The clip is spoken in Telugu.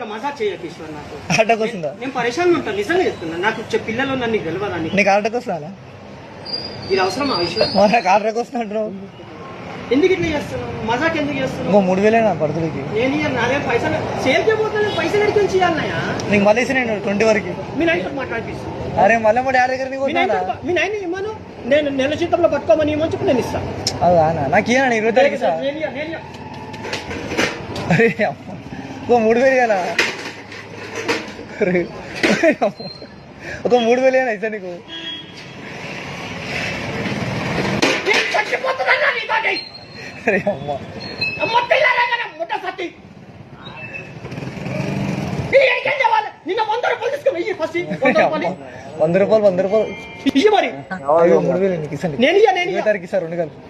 మజాక్ చేయకు ఈశ్వర్. నాకు ఆటకు వస్తుందా? నేను పరేషాన్ ఉంటాను, నిజంగా చెప్తున్నా. నాకు పిల్లలు నన్ను తెలియదా? నీకు ఆటకు వస్తుందా? ఇది అవసరమా ఈశ్వర్? నాకు ఆటకు వస్తా అంటున్నావు, ఎందుకు ఇట్లా చేస్తున్నావు? మజాక్ ఎందుకు చేస్తున్నావు? 3000 బర్త్డేకి నేను నాదే పైసలు సేవ్ చేయబోతున్నా. పైసలు ఎడికి చేయాలన్నాయా? నీకు మళ్ళీ నేను 20 వరకు మీ నైన్ మాట్లాడిపిస్తాను. అరే మళ్ళీ మా డాడీ దగ్గర మీ నైన్ ఇమ్మను, నేను నెల జీతంలో పట్టుకోమని ఇవ్వని చెప్పి నేను ఇస్తాను. నాకు ఇయ్యనా 20 తారీఖు ఇస్తా. అరే అమ్మ 3000 కదా, ఒక 3000 ఇస్తా నీకు. అరే అమ్మ నిన్న 100 రూపాయలు తీసుకుని ఫస్ట్ 100 రూపాయలు ఇయ్యి మరి. 3000 నీకు ఇస్తాను. నేను 20 తారీఖు ఇస్తా 2 గంటలు.